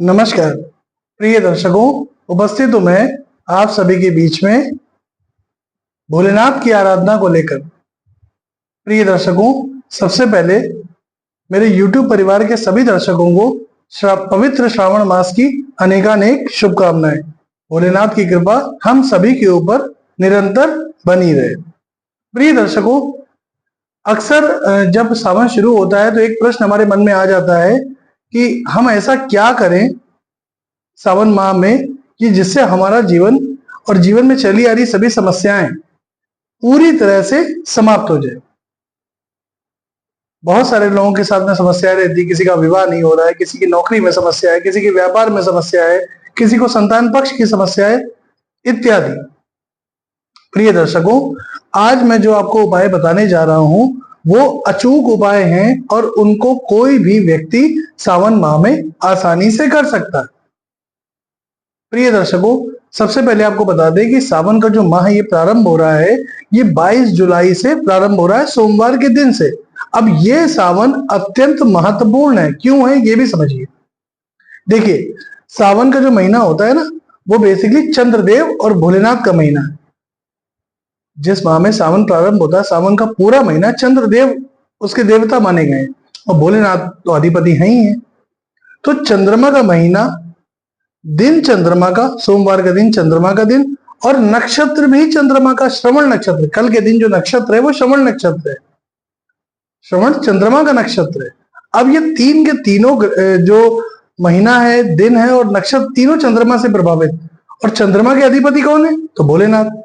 नमस्कार प्रिय दर्शकों, उपस्थित हूं मैं आप सभी के बीच में भोलेनाथ की आराधना को लेकर। प्रिय दर्शकों, सबसे पहले मेरे YouTube परिवार के सभी दर्शकों को पवित्र श्रावण मास की अनेकानेक शुभकामनाएं। भोलेनाथ की कृपा हम सभी के ऊपर निरंतर बनी रहे। प्रिय दर्शकों, अक्सर जब सावन शुरू होता है तो एक प्रश्न हमारे मन में आ जाता है कि हम ऐसा क्या करें सावन माह में कि जिससे हमारा जीवन और जीवन में चली आ रही सभी समस्याएं पूरी तरह से समाप्त हो जाए। बहुत सारे लोगों के साथ में समस्याएं रहती, किसी का विवाह नहीं हो रहा है, किसी की नौकरी में समस्या है, किसी के व्यापार में समस्या है, किसी को संतान पक्ष की समस्या है इत्यादि। प्रिय दर्शकों, आज मैं जो आपको उपाय बताने जा रहा हूं वो अचूक उपाय हैं और उनको कोई भी व्यक्ति सावन माह में आसानी से कर सकता है। प्रिय दर्शकों, सबसे पहले आपको बता दें कि सावन का जो माह ये प्रारंभ हो रहा है, ये 22 जुलाई से प्रारंभ हो रहा है, सोमवार के दिन से। अब ये सावन अत्यंत महत्वपूर्ण है। क्यों है ये भी समझिए। देखिए, सावन का जो महीना होता है ना, वो बेसिकली चंद्रदेव और भोलेनाथ का महीना है। जिस माह में सावन प्रारंभ होता है, सावन का पूरा महीना चंद्रदेव उसके देवता माने गए और भोलेनाथ तो अधिपति हैं ही है। तो चंद्रमा का महीना, दिन चंद्रमा का, सोमवार का दिन चंद्रमा का दिन, और नक्षत्र भी चंद्रमा का, श्रवण नक्षत्र। कल के दिन जो नक्षत्र है वो श्रवण नक्षत्र है, श्रवण चंद्रमा का नक्षत्र है। अब ये तीन के तीनों जो महीना है, दिन है और नक्षत्र, तीनों चंद्रमा से प्रभावित। और चंद्रमा के अधिपति कौन है? तो भोलेनाथ।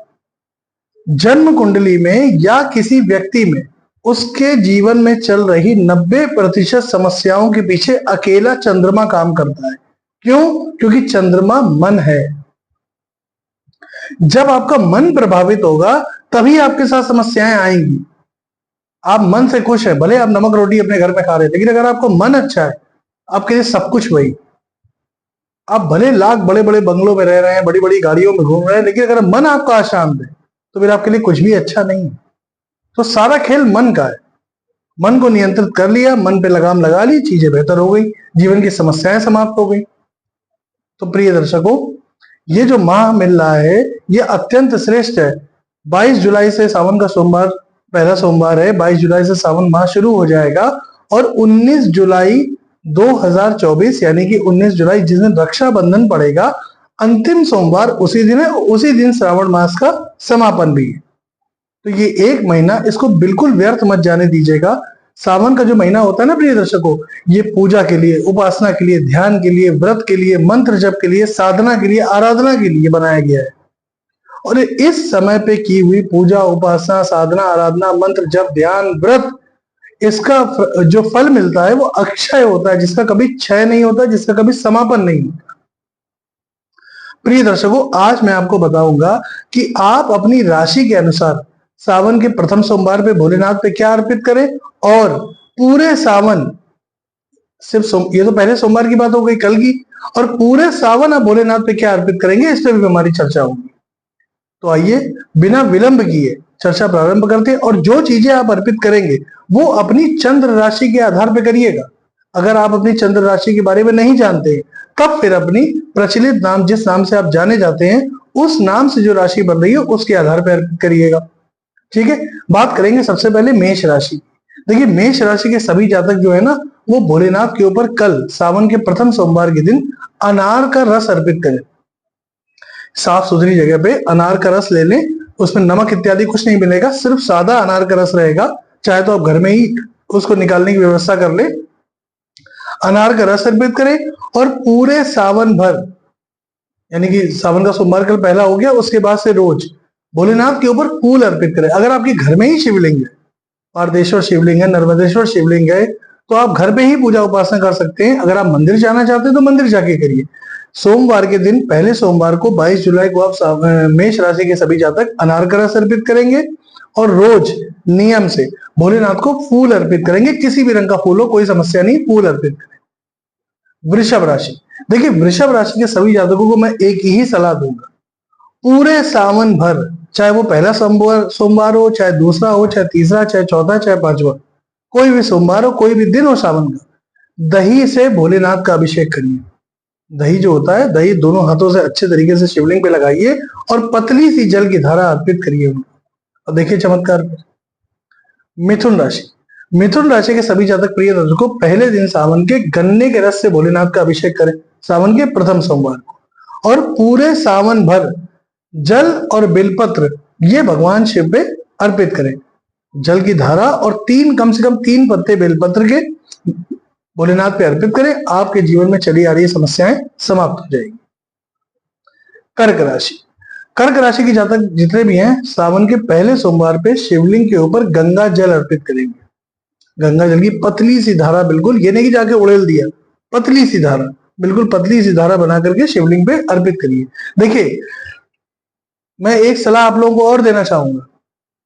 जन्म कुंडली में या किसी व्यक्ति में उसके जीवन में चल रही 90% समस्याओं के पीछे अकेला चंद्रमा काम करता है। क्यों? क्योंकि चंद्रमा मन है। जब आपका मन प्रभावित होगा तभी आपके साथ समस्याएं आएंगी। आप मन से खुश है, भले आप नमक रोटी अपने घर में खा रहे हैं, लेकिन अगर आपको मन अच्छा है, आपके लिए सब कुछ वही। आप भले लाख बड़े बड़े बंगलों में रह रहे हैं, बड़ी बड़ी गाड़ियों में घूम रहे हैं, लेकिन अगर मन आपका अशांत है तो फिर आपके लिए कुछ भी अच्छा नहीं है। तो सारा खेल मन का है। मन को नियंत्रित कर लिया, मन पे लगाम लगा ली, चीजें बेहतर हो गई, जीवन की समस्याएं समाप्त हो गई। तो प्रिय दर्शकों, ये जो माह मिल रहा है ये अत्यंत श्रेष्ठ है। 22 जुलाई से सावन का सोमवार पहला सोमवार है। 22 जुलाई से सावन माह शुरू हो जाएगा और 19 जुलाई 2024 यानी कि 19 जुलाई जिस दिन रक्षाबंधन पड़ेगा, अंतिम सोमवार उसी दिन है। उसी दिन श्रावण मास का समापन भी है। तो ये एक महीना, इसको बिल्कुल व्यर्थ मत जाने दीजिएगा। सावन का जो महीना होता है ना प्रिय दर्शकों, ये पूजा के लिए, उपासना के लिए, ध्यान के लिए, व्रत के लिए, मंत्र जप के लिए, साधना के लिए, आराधना के लिए बनाया गया है। और इस समय पे की हुई पूजा, उपासना, साधना, आराधना, मंत्र जप, ध्यान, व्रत, इसका जो फल मिलता है वो अक्षय होता है, जिसका कभी क्षय नहीं होता, जिसका कभी समापन नहीं होता। प्रिय दर्शकों, आज मैं आपको बताऊंगा कि आप अपनी राशि के अनुसार सावन के प्रथम सोमवार पे भोलेनाथ पे क्या अर्पित करें, और पूरे सावन, ये तो पहले सोमवार की बात हो गई कल की, और पूरे सावन आप भोलेनाथ पे क्या अर्पित करेंगे, इस पे भी हमारी चर्चा होगी। तो आइए बिना विलंब किए चर्चा प्रारंभ करते हैं। और जो चीजें आप अर्पित करेंगे वो अपनी चंद्र राशि के आधार पर करिएगा। अगर आप अपनी चंद्र राशि के बारे में नहीं जानते तब फिर अपनी प्रचलित नाम, जिस नाम से आप जाने जाते हैं, उस नाम से जो राशि बन रही है उसके आधार पर अर्पित करिएगा। ठीक है, बात करेंगे सबसे पहले मेष राशि। देखिए, मेष राशि के सभी जातक जो है ना, वो भोलेनाथ के ऊपर कल सावन के प्रथम सोमवार के दिन अनार का रस अर्पित करें। साफ सुथरी जगह पे अनार का रस ले लें, उसमें नमक इत्यादि कुछ नहीं मिलेगा, सिर्फ सादा अनार का रस रहेगा। चाहे तो आप घर में ही उसको निकालने की व्यवस्था कर ले। अनार का रस अर्पित करें और पूरे सावन भर, यानी कि सावन का सोमवार कल पहला हो गया, उसके बाद से रोज भोलेनाथ के ऊपर फूल अर्पित करें। अगर आपके घर में ही शिवलिंग है, पारदेश्वर शिवलिंग है, नर्मदेश्वर शिवलिंग है, तो आप घर पे ही पूजा उपासना कर सकते हैं। अगर आप मंदिर जाना चाहते हैं तो मंदिर जाके करिए। सोमवार के दिन, पहले सोमवार को 22 जुलाई को आप मेष राशि के सभी जातक अनार का रस अर्पित करेंगे और रोज नियम से भोलेनाथ को फूल अर्पित करेंगे। किसी भी रंग का फूल हो, कोई समस्या नहीं, फूल अर्पित करें। वृषभ राशि। देखिए, वृषभ राशि के सभी जातकों को मैं एक ही सलाह दूंगा, पूरे सावन भर, चाहे वो पहला सोमवार हो, चाहे दूसरा हो, चाहे तीसरा, चाहे चौथा, चाहे पांचवा, कोई भी सोमवार हो, कोई भी दिन हो सावन का, दही से भोलेनाथ का अभिषेक करिए। दही जो होता है, दही दोनों हाथों से अच्छे तरीके से शिवलिंग पे लगाइए और पतली सी जल की धारा अर्पित करिए उनको। और देखिए चमत्कार। मिथुन राशि, मिथुन राशि के सभी जातक प्रिय दर्शकों, पहले दिन सावन के गन्ने के रस से भोलेनाथ का अभिषेक करें, सावन के प्रथम सोमवार को, और पूरे सावन भर जल और बेलपत्र ये भगवान शिव पे अर्पित करें। जल की धारा और कम से कम 3 पत्ते बेलपत्र के भोलेनाथ पे अर्पित करें। आपके जीवन में चली आ रही समस्याएं समाप्त हो जाएगी। कर्क राशि, कर्क राशि के जातक जितने भी हैं, सावन के पहले सोमवार पे शिवलिंग के ऊपर गंगा जल अर्पित करेंगे। गंगा जल की पतली सी धारा, बिल्कुल ये नहीं कि जाके उड़ेल दिया, पतली सी धारा, बिल्कुल पतली सी धारा बना करके शिवलिंग पे अर्पित करिए। देखिए, मैं एक सलाह आप लोगों को और देना चाहूंगा,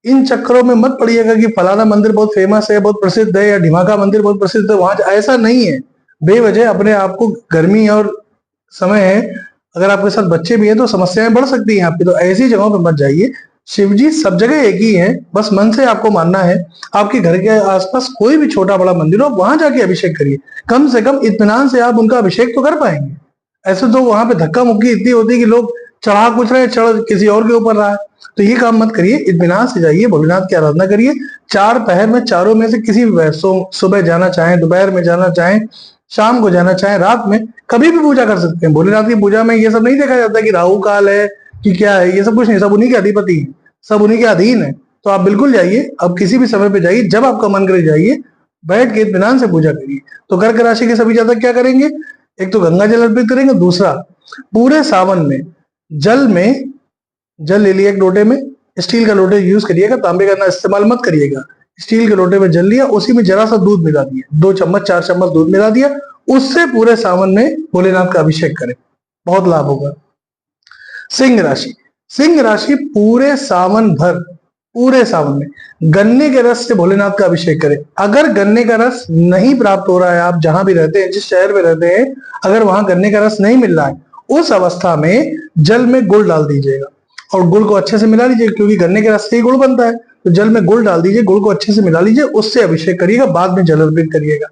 इन चक्करों में मत पड़िएगा कि फलाना मंदिर बहुत फेमस है, बहुत प्रसिद्ध है, या ढिमाका मंदिर बहुत प्रसिद्ध है, वहां ऐसा नहीं है। बेवजह अपने आप को, गर्मी और समय है, अगर आपके साथ बच्चे भी हैं तो समस्याएं बढ़ सकती हैं आपकी, तो ऐसी जगहों पर मत जाइए। शिव जी सब जगह एक ही है, बस मन से आपको मानना है। आपके घर के आसपास कोई भी छोटा बड़ा मंदिर हो, वहां जाके अभिषेक करिए। कम से कम इत्मीनान से आप उनका अभिषेक तो कर पाएंगे। ऐसे तो वहां पे धक्का मुक्की इतनी होती है कि लोग चढ़ा कुछ रहे, चढ़ किसी और के ऊपर रहा है, तो ये काम मत करिए। इत्मीनान से जाइए, भोलेनाथ की आराधना करिए। 4 पहर में चारों में से किसी भी सुबह जाना चाहें, दोपहर में जाना चाहें, शाम को जाना चाहें, रात में, कभी भी पूजा कर सकते हैं। भोलेनाथ की पूजा में ये सब नहीं देखा जाता कि राहु काल है कि क्या है, ये सब कुछ नहीं, सब उन्हीं के अधिपति है, सब उन्हीं के अधीन है। तो आप बिल्कुल जाइए, अब किसी भी समय पे जाइए, जब आपका मन करे जाइए, बैठ के इत्मीनान से पूजा करिए। तो कर्क राशि के सभी जातक क्या करेंगे, एक तो गंगा जल अर्पित करेंगे, दूसरा पूरे सावन में जल ले लिया एक लोटे में, स्टील का लोटे यूज करिएगा, तांबे का ना इस्तेमाल मत करिएगा। स्टील के लोटे में जल लिया, उसी में जरा सा दूध मिला दिया, 2 चम्मच 4 चम्मच दूध मिला दिया, उससे पूरे सावन में भोलेनाथ का अभिषेक करें, बहुत लाभ होगा। सिंह राशि, सिंह राशि पूरे सावन में गन्ने के रस से भोलेनाथ का अभिषेक करें। अगर गन्ने का रस नहीं प्राप्त हो रहा है, आप जहां भी रहते हैं, जिस शहर में रहते हैं, अगर वहां गन्ने का रस नहीं मिल रहा है, उस अवस्था में जल में गुड़ डाल दीजिएगा और गुड़ को अच्छे से मिला लीजिए, क्योंकि गन्ने के रस से ही गुड़ बनता है। तो जल में गुड़ डाल दीजिए, गुड़ को अच्छे से मिला लीजिए, उससे अभिषेक करिएगा, बाद में जल अर्पित करिएगा।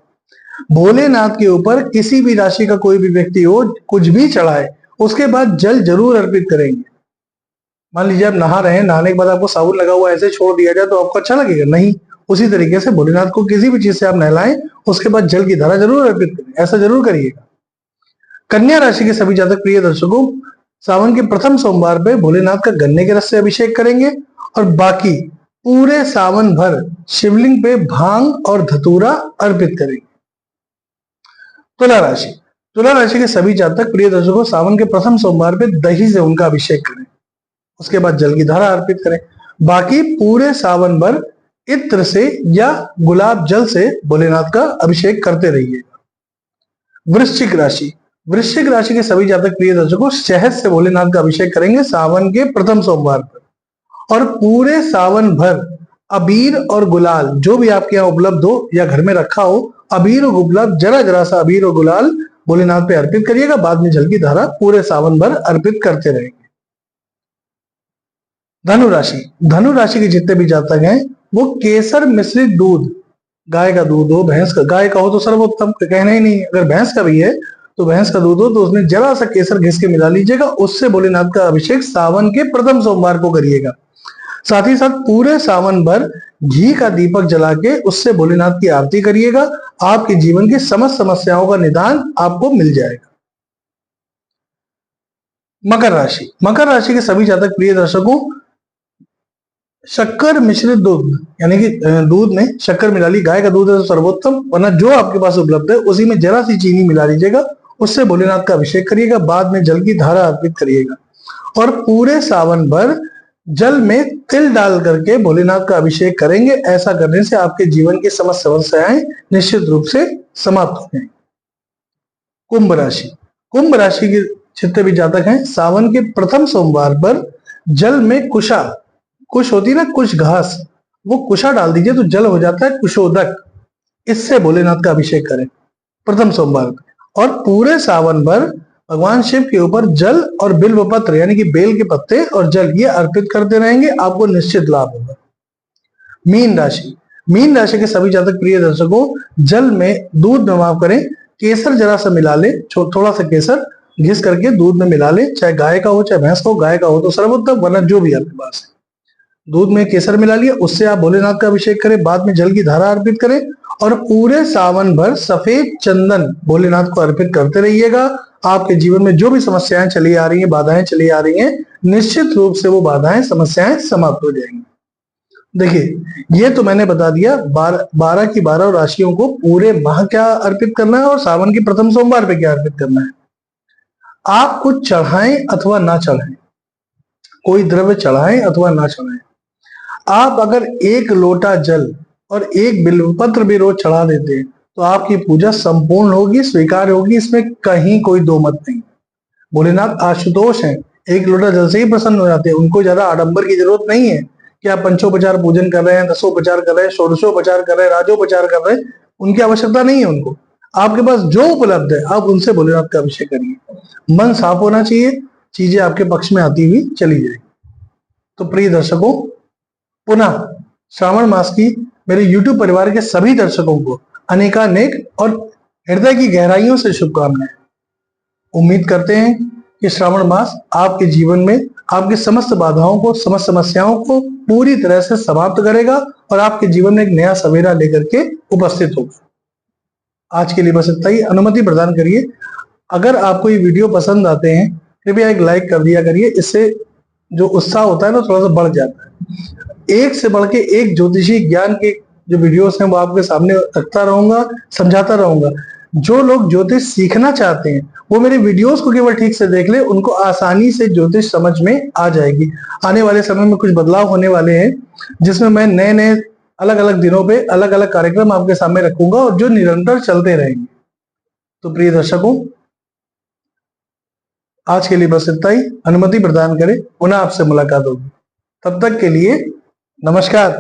भोलेनाथ के ऊपर किसी भी राशि का कोई भी व्यक्ति हो, कुछ भी चढ़ाए, उसके बाद जल जरूर अर्पित करेंगे। मान लीजिए आप नहा रहे हैं, नहाने के बाद आपको साबुन लगा हुआ ऐसे छोड़ दिया जाए तो आपको अच्छा लगेगा? नहीं। उसी तरीके से भोलेनाथ को किसी भी चीज से आप नहलाएं, उसके बाद जल की धारा जरूर अर्पित करें, ऐसा जरूर करिएगा। कन्या राशि के सभी जातक प्रिय दर्शकों, सावन के प्रथम सोमवार पे भोलेनाथ का गन्ने के रस से अभिषेक करेंगे और बाकी पूरे सावन भर शिवलिंग पे भांग और धतूरा अर्पित करेंगे। तुला राशि, तुला राशि के सभी जातक प्रिय दर्शकों, सावन के प्रथम सोमवार पे दही से उनका अभिषेक करें, उसके बाद जल की धारा अर्पित करें। बाकी पूरे सावन भर इत्र से या गुलाब जल से भोलेनाथ का अभिषेक करते रहिएगा। वृश्चिक राशि, वृश्चिक राशि के सभी जातक प्रिय दर्शकों, शहद से भोलेनाथ का अभिषेक करेंगे सावन के प्रथम सोमवार पर, और पूरे सावन भर अबीर और गुलाल जो भी आपके यहाँ उपलब्ध हो या घर में रखा हो, अबीर और गुलाल, जरा जरा सा अबीर और गुलाल भोलेनाथ पे अर्पित करिएगा, बाद में जल की धारा पूरे सावन भर अर्पित करते रहेंगे। धनु राशि, धनु राशि के जितने भी जातक हैं, वो केसर मिश्रित दूध, गाय का दूध हो, भैंस का, गाय का हो तो सर्वोत्तम, कहना ही नहीं, अगर भैंस का भी है तो भैंस का दूध हो तो उसमें जरा सा केसर घिस के मिला लीजिएगा, उससे भोलेनाथ का अभिषेक सावन के प्रथम सोमवार को करिएगा। साथ ही साथ पूरे सावन भर घी का दीपक जला के उससे भोलेनाथ की आरती करिएगा। आपके जीवन की समस्त समस्याओं का निदान आपको मिल जाएगा। मकर राशि, मकर राशि के सभी जातक प्रिय दर्शकों, शक्कर मिश्रित दूध, यानी कि दूध में शक्कर मिला ली, गाय का दूध है तो सर्वोत्तम, वरना जो आपके पास उपलब्ध है उसी में जरा सी चीनी मिला लीजिएगा, उससे भोलेनाथ का अभिषेक करिएगा, बाद में जल की धारा अर्पित करिएगा। और पूरे सावन भर जल में तिल डाल करके भोलेनाथ का अभिषेक करेंगे। ऐसा करने से आपके जीवन की समस्त समस्याएं निश्चित रूप से समाप्त हो जाएंगी। कुंभ राशि, कुंभ राशि के जितने भी जातक हैं, सावन के प्रथम सोमवार पर जल में कुश होती है ना, कुश घास, वो कुशा डाल दीजिए तो जल हो जाता है कुशोदक, इससे भोलेनाथ का अभिषेक करें प्रथम सोमवार पर। और पूरे सावन भर भगवान शिव के ऊपर जल और बिल्व पत्र, यानी कि बेल के पत्ते और जल, ये अर्पित करते रहेंगे, आपको निश्चित लाभ होगा। मीन राशि, मीन राशि के सभी जातक प्रिय दर्शकों, जल में दूध में माफ करें, केसर जरा सा मिला ले, थोड़ा सा केसर, घिस करके दूध में मिला ले, चाहे गाय का हो चाहे भैंस का हो, गाय का हो तो सर्वोत्तम, वरना जो भी आपके पास है। दूध में केसर मिला लिया, उससे आप भोलेनाथ का अभिषेक करें, बाद में जल की धारा अर्पित करें और पूरे सावन भर सफेद चंदन भोलेनाथ को अर्पित करते रहिएगा। आपके जीवन में जो भी समस्याएं चली आ रही हैं, बाधाएं चली आ रही हैं, निश्चित रूप से वो बाधाएं, समस्याएं समाप्त हो जाएंगी। देखिए, ये तो मैंने बता दिया 12 की 12 राशियों को पूरे माह क्या अर्पित करना है और सावन की प्रथम सोमवार पे क्या अर्पित करना है। आप कुछ चढ़ाएं अथवा ना चढ़ाएं, कोई द्रव्य चढ़ाएं अथवा ना चढ़ाएं, आप अगर एक लोटा जल और एक बिल्वपत्र भी रोज चढ़ा देते हैं तो आपकी पूजा संपूर्ण होगी, स्वीकार होगी, इसमें कहीं कोई दो मत नहीं। भोलेनाथ आशुतोष हैं, एक लोटा जल से ही प्रसन्न हो जाते हैं। उनको ज्यादा आडंबर की जरूरत नहीं है कि आप पंचोपचार पूजन कर रहे हैं, दसोपचार कर रहे हैं, षोडशोपचार कर रहे हैं, राजोपचार कर रहे हैं, उनकी आवश्यकता नहीं है उनको। आपके पास जो उपलब्ध है आप उनसे भोलेनाथ का अभिषेक करिए। मन साफ होना चाहिए, चीजें आपके पक्ष में आती हुई चली जाएगी। तो प्रिय दर्शकों, पुनः श्रावण मास की मेरे YouTube परिवार के सभी दर्शकों को अनेकानेक और हृदय की गहराइयों से शुभकामनाएं। उम्मीद करते हैं कि श्रावण मास आपके जीवन में आपकी समस्त बाधाओं को, समस्त समस्याओं को पूरी तरह से समाप्त करेगा और आपके जीवन में एक नया सवेरा लेकर के उपस्थित होगा। आज के लिए बस इतना ही। अनुमति प्रदान करिए, अगर आपको ये वीडियो पसंद आते हैं कृपया एक लाइक कर दिया करिए, इससे जो उत्साह होता है ना थोड़ा सा बढ़ जाता है। एक से बढ़ के एक ज्योतिषी ज्ञान के जो वीडियोस हैं वो आपके सामने रखता रहूंगा, समझाता रहूंगा। जो लोग ज्योतिष सीखना चाहते हैं वो मेरे वीडियोस को केवल ठीक से देख ले, उनको आसानी से ज्योतिष समझ में आ जाएगी। आने वाले समय में कुछ बदलाव होने वाले हैं जिसमें मैं नए नए अलग अलग दिनों पे अलग अलग कार्यक्रम आपके सामने रखूंगा और जो निरंतर चलते रहेंगे। तो प्रिय दर्शकों, आज के लिए बस इतना ही। अनुमति प्रदान करें, पुनः आपसे मुलाकात होगी। तब तक के लिए नमस्कार।